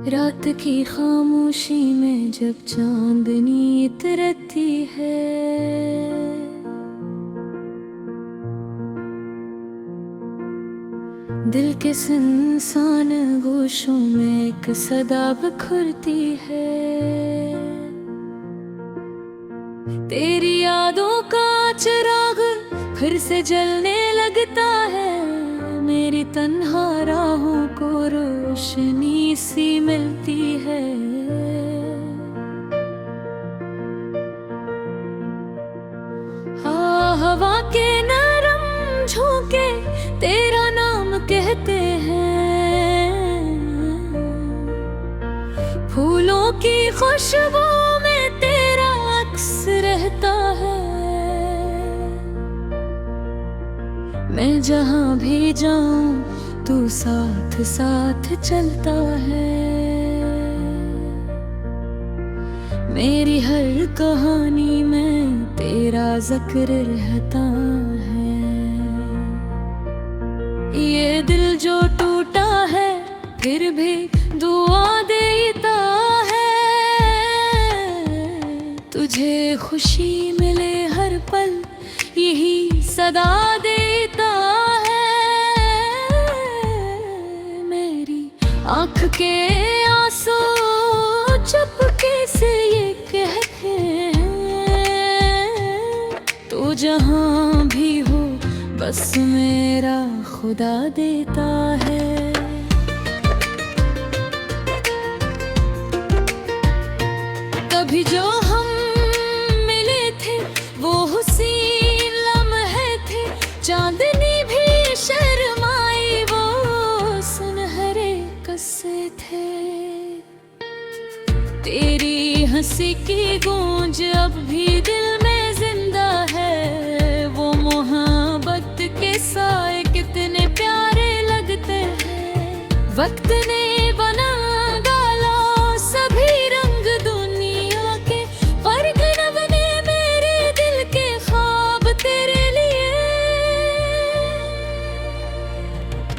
रात की खामोशी में जब चांदनी उतरती है, दिल के सुनसान गोशों में एक सदा बिखरती है। तेरी यादों का चिराग फिर से जलने लगता है, मेरी तन्हा राहों को रोशनी सी मिलती है। हवा के नरम झोंके तेरा नाम कहते हैं, फूलों की खुशबू में तेरा अक्स रहता है। मैं जहाँ भी जाऊं तू साथ साथ चलता है, मेरी हर कहानी में तेरा जिक्र रहता है। ये दिल जो टूटा है फिर भी दुआ देता है, तुझे खुशी मिले हर पल यही सदा देता है। मेरी आँख के आंसू चुपके से ये कहते हैं, तू जहाँ भी हो बस मेरा खुदा देता है। कभी जो हम मिले थे वो हुसीन लम्हे थे, चांदनी भी शर्माई वो सुनहरे किस्से थे। तेरी हंसी की गूंज अब भी दिल में जिंदा है, वो मोहब्बत के साए कितने प्यारे लगते हैं। वक्त ने बना डाला सभी रंग दुनिया के, पर न बने मेरे दिल के ख्वाब तेरे लिए।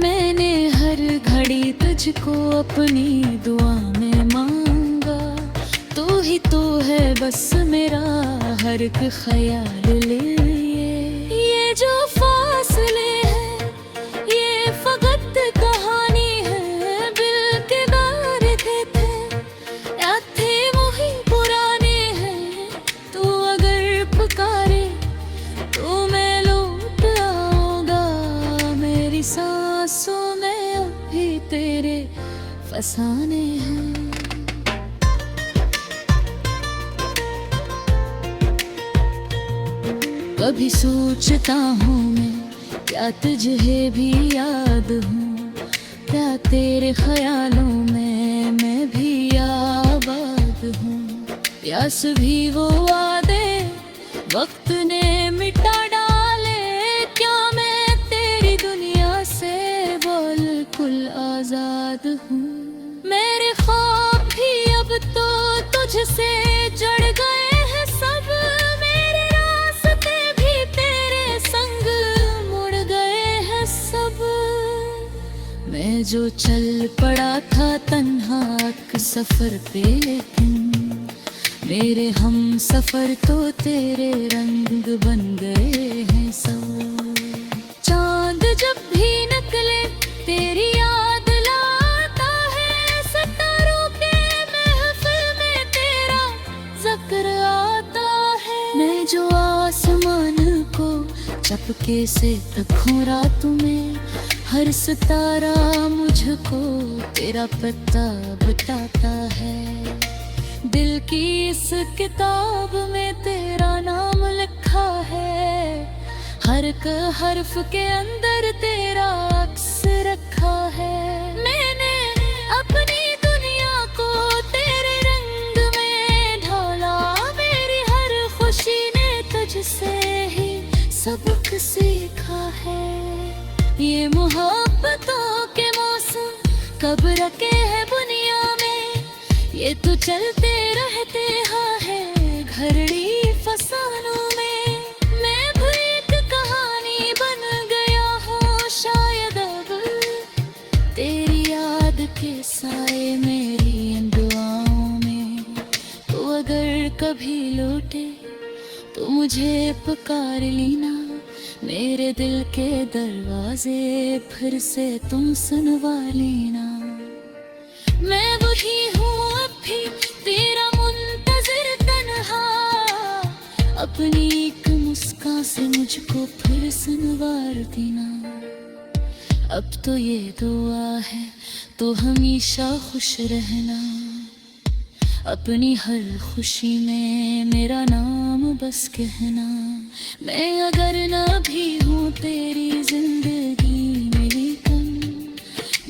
मैंने हर घड़ी तुझको अपनी दुआ में मांगा, तू ही तो है बस मेरा हर एक ख्याल लिए। ये जो फासले हैं ये फकत कहानी है, दिल के बारे थे या थे वही पुराने हैं। तू अगर पुकारे तो मैं लौट आऊंगा, मेरी सांसों में अभी तेरे फसाने हैं। कभी सोचता हूँ मैं क्या तुझे भी याद हूँ, क्या तेरे ख्यालों में मैं भी आबाद हूँ। प्यास भी वो वादे वक्त ने मिटा डाले, क्या मैं तेरी दुनिया से बिल्कुल आजाद हूँ। मेरे ख्वाब भी अब तो तुझसे जुड़ गए हैं सब, मेरे रास्ते भी तेरे संग मुड़ गए हैं सब। मैं जो चल पड़ा था तन्हा एक सफर पे, लेकिन मेरे हम सफर तो तेरे रंग बन गए हैं सब। चांद जब भी निकले तेरी याद लाता है, सितारों के महफिल में तेरा जिक्र आता है। मैं जो आसमान को चपके से तकूं रात में, हर सितारा मुझको तेरा पता बताता है। दिल की इस किताब में तेरा नाम लिखा है, हर एक हर्फ के अंदर तेरा अक्स रखा है। मैंने अपनी दुनिया को तेरे रंग में ढाला, मेरी हर खुशी ने तुझसे ही सबक सीखा है। ये मोहब्बतों के मौसम कब रखे हैं दुनिया में, ये तो चलते रहते हैं घड़ी फसानों में। मैं भी एक कहानी बन गया हूँ शायद अब, तेरी याद के साए मेरी अगर कभी लौटे तो मुझे पुकार लेना, मेरे दिल के दरवाजे फिर से तुम सुनवा लेना। मैं वही हूँ अब भी तेरा मुंतजिर तन्हा, अपनी एक मुस्कान से मुझको फिर सुनवार देना। अब तो ये दुआ है तो हमेशा खुश रहना, अपनी हर खुशी में मेरा नाम बस कहना। मैं अगर ना भी हूँ तेरी जिंदगी में, लेकिन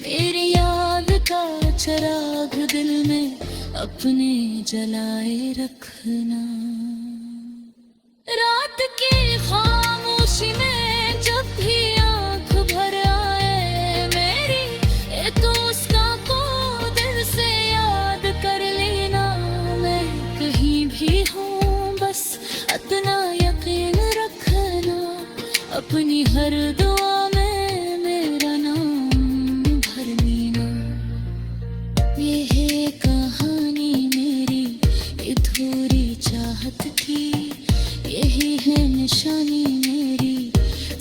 मेरी याद का चिराग दिल में अपने जलाए रखना। रात की खामोशी में जब भी आँख भर आए मेरी, ये तो उसका को दिल से याद कर लेना। मैं कहीं भी हूँ बस इतना यकीन रखना, अपनी हर दुआ में मेरा नाम भर लेना। ये है कहानी मेरी अधूरी चाहत की, यही है निशानी मेरी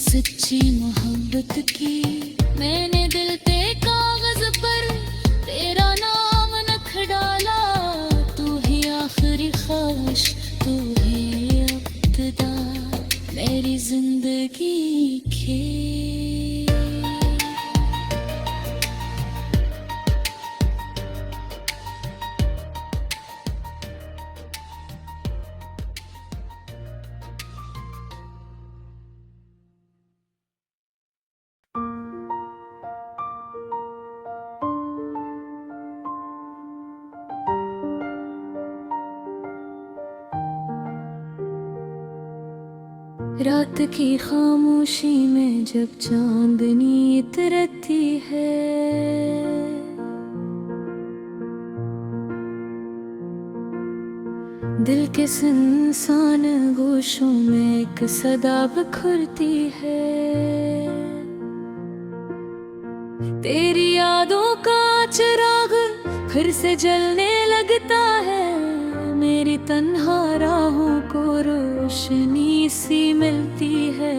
सच्ची मोहब्बत की। मैंने दिल पे कागज पर तेरा नाम नख डाला, तू ही आखिरी ख्वाहिश, तू ही इब्तिदा मेरी जिंदगी के। रात की खामोशी में जब चांदनी उतरती है, दिल के सुनसान गोशों में एक सदा बिखरती है। तेरी यादों का चिराग फिर से जलने लगता है, मेरी तन्हा राहों को रोशनी सी मिलती है।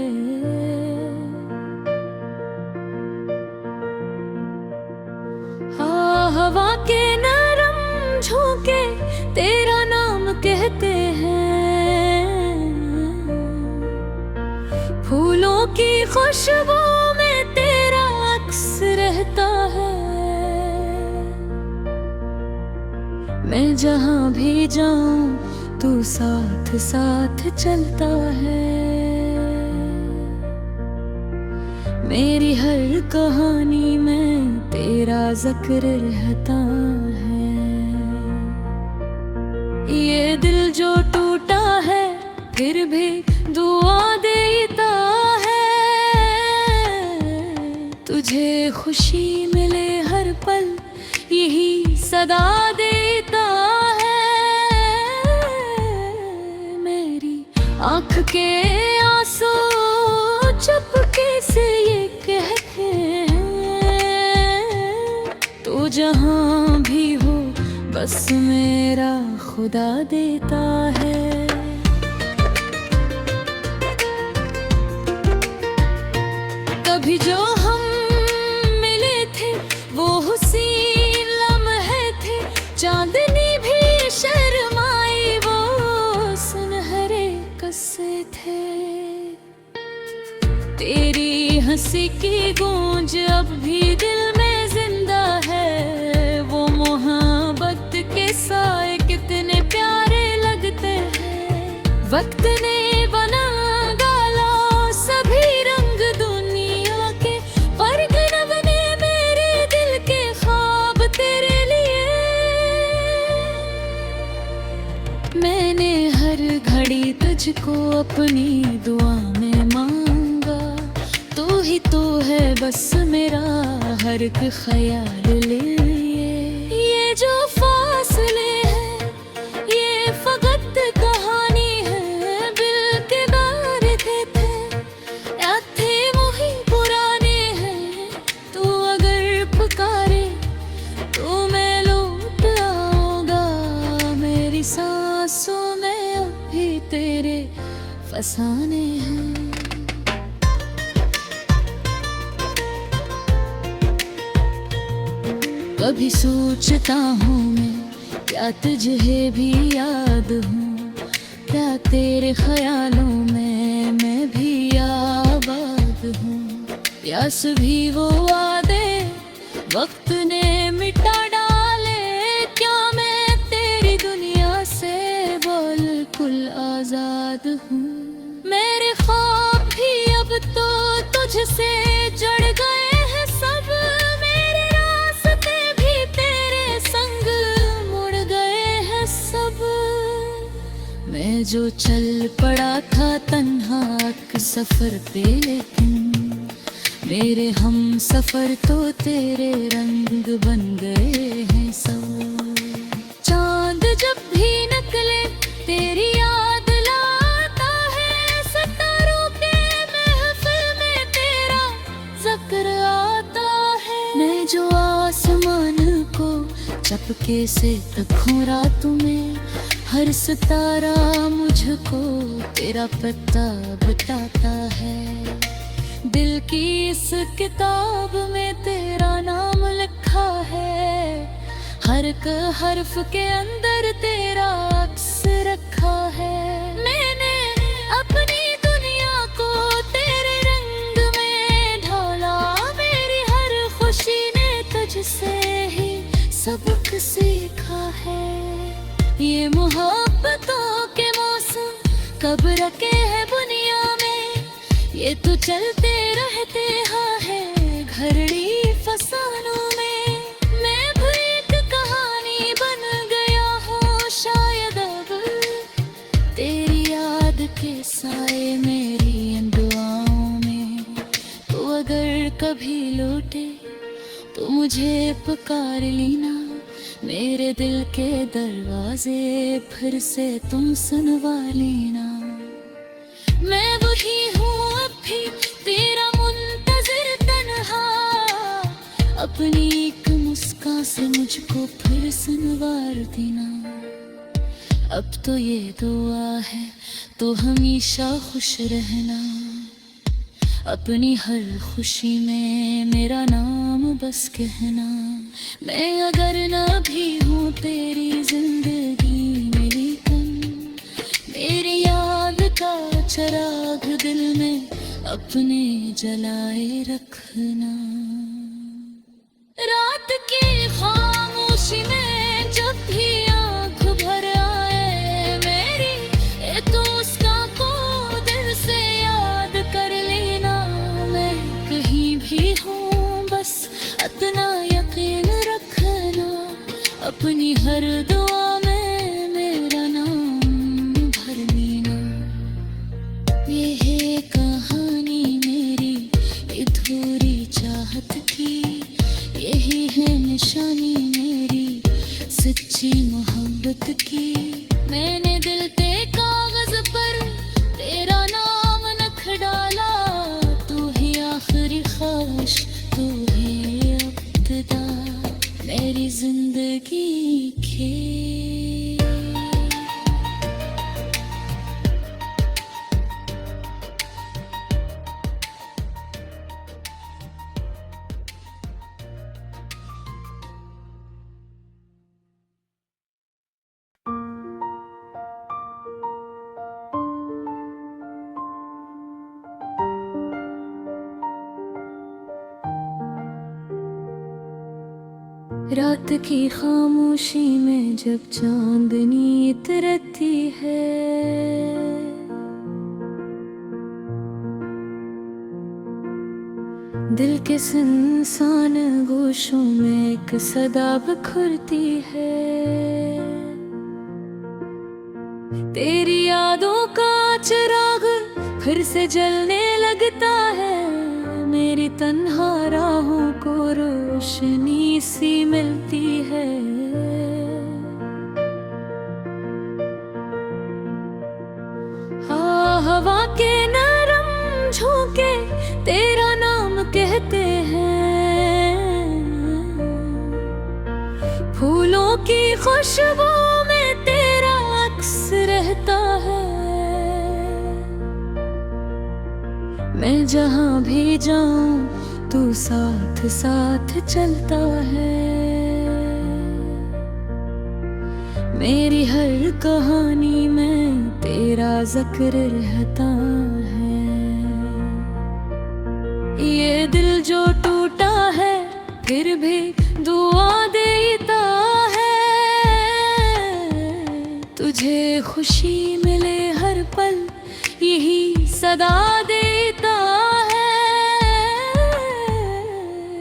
हाँ, हवा के नरम झोंके तेरा नाम कहते हैं, फूलों की खुशबू में तेरा अक्स रहता है। मैं जहाँ भी जाऊं तू साथ साथ चलता है, मेरी हर कहानी में तेरा जिक्र रहता है। ये दिल जो टूटा है फिर भी दुआ देता है, तुझे खुशी मिले हर पल यही सदा देता है। मेरी आँख के आंसू चुपके से ये कहते हैं, तू जहाँ भी हो बस मेरा खुदा देता है। कभी जो हम मिले थे वो हुसीन लम्हे थे, चांदनी भी शर्माई वो सुनहरे किस्से थे। तेरी हंसी की गूंज अब भी दिल में जिंदा है, वो मोहब्बत के साए कितने प्यारे लगते हैं। वक्त ने बना डाला सभी रंग दुनिया के, पर न बने मेरे दिल के ख्वाब तेरे लिए। मैंने हर घड़ी तुझको अपनी दुआ में मांगा, तू ही तो है बस मेरा हर एक ख्याल लिए। ये जो फासले हैं ये फकत कहानी है, दिल के दार थे या थे वही पुराने हैं। तू अगर पुकारे तो मैं लौट आऊंगा, मेरी सांस सांसों में अब भी तेरे फसाने हैं। कभी सोचता हूँ मैं, क्या तुझे भी याद हूँ, क्या तेरे ख्यालों में मैं भी आबाद हूँ। प्यास भी वो वादे वक्त ने मिटा डाले, क्या मैं तेरी दुनिया से बिल्कुल आजाद हूँ। मेरे ख्वाब भी अब तो तुझसे जुड़ गए हैं सब, मेरे रास्ते भी तेरे संग मुड़ गए हैं सब। मैं जो चल पड़ा था तन्हा एक सफर पे, लेकिन मेरे हम सफर तो तेरे रंग बन गए हैं सब। चांद जब भी निकले तेरी याद लाता है, सितारों के महफिल में तेरा जिक्र आता है। मैं जो आसमान को चपके से तकूं रातों में, हर सितारा मुझको तेरा पता बताता है। दिल की इस किताब में तेरा नाम लिखा है, हर एक हर्फ के अंदर तेरा अक्स रखा है। मैंने अपनी दुनिया को तेरे रंग में ढाला, मेरी हर खुशी ने तुझसे ही सबक सीखा है। ये मोहब्बतों के मौसम कब रखे हैं दुनिया में, ये तो चलते रहते हैं घड़ी फसानों में। मैं भी एक कहानी बन गया हूँ शायद अब, तेरी याद के साए मेरी इन दुआओं में। तो अगर कभी लौटे तो मुझे पुकार लेना, मेरे दिल के दरवाजे फिर से तुम सुनवा लेना। मैं वही हूँ अब भी तेरा मुंतजिर तन्हा, अपनी एक मुस्कान से मुझको फिर सुनवार देना। अब तो ये दुआ है तो हमेशा खुश रहना, अपनी हर खुशी में मेरा नाम बस कहना। मैं अगर ना भी हूँ तेरी जिंदगी में, लेकिन मेरी याद का चिराग दिल में अपने जलाए रखना। रात की खामोशी में जब भी आँख भर आए मेरी, ये तो उसका को दिल से याद कर लेना। मैं कहीं भी हूँ बस इतना यकीन रखना, अपनी हर दुआ में मेरा नाम भर लेना। ये है कहानी मेरी अधूरी चाहत की, यही है निशानी मेरी सच्ची मोहब्बत की। मैंने दिल पे कागज पर तेरा नाम लिख डाला, तू ही आखिरी ख्वाहिश, तू ही इब्तिदा मेरी जिंदगी के। रात की खामोशी में जब चांदनी उतरती है, दिल के सुनसान गोशों में एक सदा बिखरती है। तेरी यादों का चिराग फिर से जलने लगता है, मेरी तन्हा राहों को रोशनी सी मिलती है। हवा के नरम झोंके तेरा नाम कहते हैं, फूलों की खुशबू में तेरा अक्स मैं जहाँ भी जाऊं तू साथ साथ चलता है। मेरी हर कहानी में तेरा जिक्र रहता है। ये दिल जो टूटा है फिर भी दुआ देता है। तुझे खुशी मिले हर पल यही सदा देता है।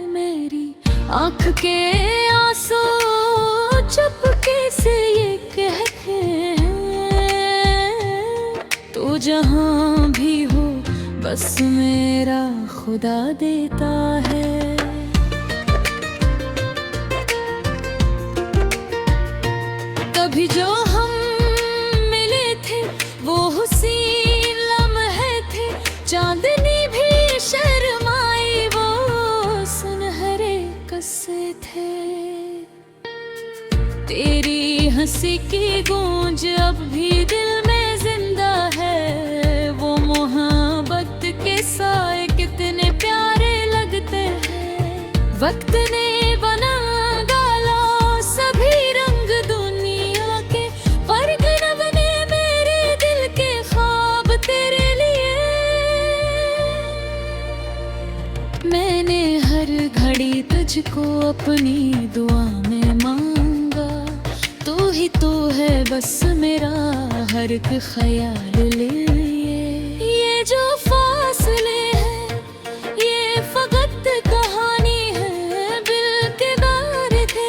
मेरी आँख के आंसू चुपके से ये कहते हैं, तू जहाँ भी हो बस मेरा खुदा देता है। कभी जो हम मिले थे वो हुसीन लम्हे थे, चांदनी भी शर्माई वो सुनहरे किस्से थे। तेरी हंसी की गूंज अब भी दिल में जिंदा है। वो मोहब्बत के साए कितने प्यारे लगते हैं। वक्त ने बना डाला सभी रंग दुनिया के, पर गिनब ने मेरे दिल के ख्वाब तेरे लिए। मैंने हर घड़ी तुझको अपनी दुआ में मांगा, तू ही तो है बस मेरा हर एक ख्याल लिए। ये जो फासले हैं ये फकत कहानी है, दिल के दार थे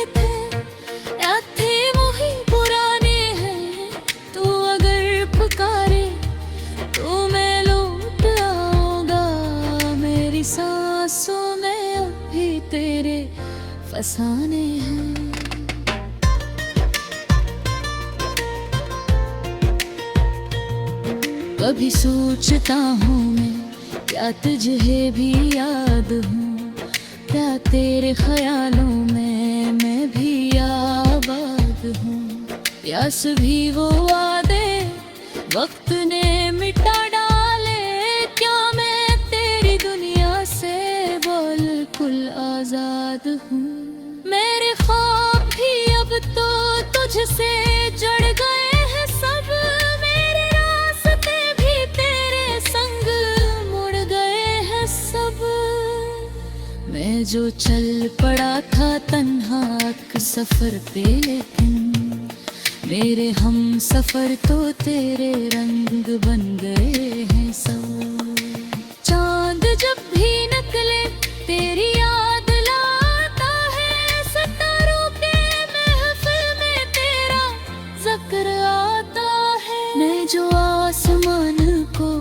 या थे वही पुराने हैं। तू अगर पुकारे तो मैं लौट आऊंगा, मेरी सांसों में अभी तेरे फसाने हैं। कभी सोचता हूँ मैं क्या तुझे भी याद हूँ, क्या तेरे ख्यालों में मैं भी आबाद हूँ। प्यास भी वो वादे वक्त ने मिटा डाले, क्या मैं तेरी दुनिया से बिल्कुल आजाद हूँ। मेरे ख्वाब भी अब तो तुझसे जुड़ गए हैं सब, मेरे रास्ते भी तेरे संग मुड़ गए हैं सब। मैं जो चल पड़ा था तन्हा एक सफर पे, लेकिन मेरे हम सफर तो तेरे रंग बन गए हैं सब। चांद जब भी निकले तेरी याद लाता है, सितारों के महफिल में तेरा जिक्र आता है। मैं जो आसमान को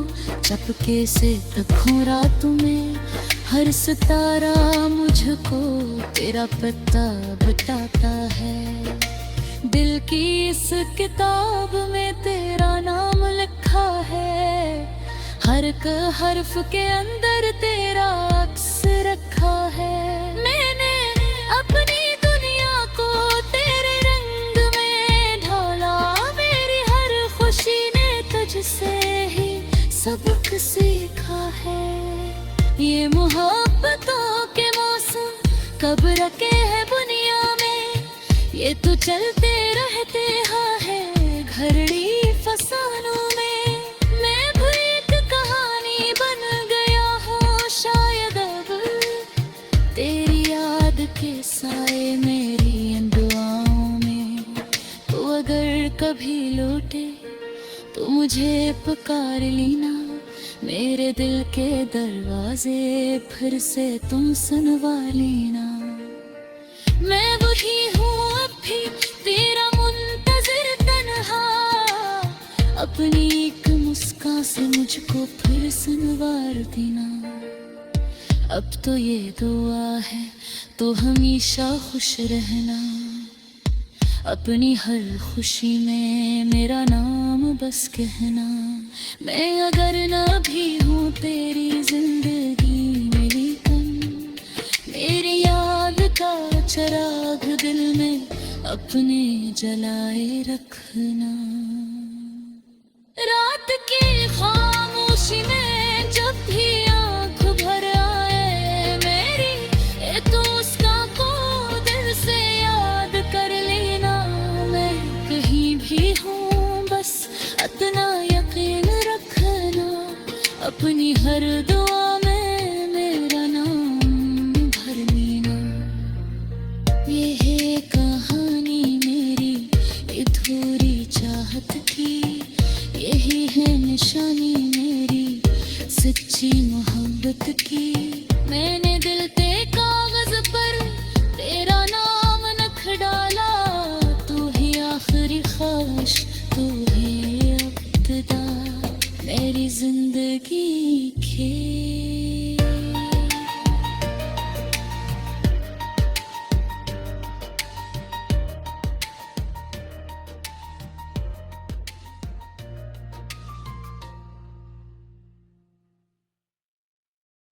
चपके से तकूं रात में, हर सितारा मुझको तेरा पता बताता है। दिल की इस किताब में तेरा नाम लिखा है, हर एक हर्फ के अंदर तेरा अक्स रखा है। मैंने अपनी दुनिया को तेरे रंग में ढाला, मेरी हर खुशी ने तुझसे ही सबक सीखा है। ये मोहब्बतों के मौसम कब रखे हैं दुनिया में, ये तो चलते रहते हैं घड़ी फसानों में। मैं भी एक कहानी बन गया हूँ शायद अब, तेरी याद के साए मेरी इन दुआओं में। तो अगर कभी लौटे तो मुझे पुकार लेना, मेरे दिल के दरवाजे फिर से तुम सुनवा लेना। मैं वही हूँ अब भी तेरा मुंतजिर तन्हा, अपनी एक मुस्कान से मुझको फिर सुनवार देना। अब तो ये दुआ है तो हमेशा खुश रहना, अपनी हर खुशी में मेरा नाम बस कहना। मैं अगर ना भी हूँ तेरी जिंदगी मेरी कम, मेरी याद का चिराग दिल में अपने जलाए रखना। रात की खामोशी में जब भी अपनी हर दुआ में मेरा नाम भरनी ना। ये है कहानी मेरी अधूरी चाहत की, यही है निशानी मेरी सच्ची मोहब्बत की। मैंने दिल पे कागज पर तेरा नाम नख डाला, तू ही आखिरी ख्वाहिश, तू ही इब्तिदा मेरी जिंदगी के।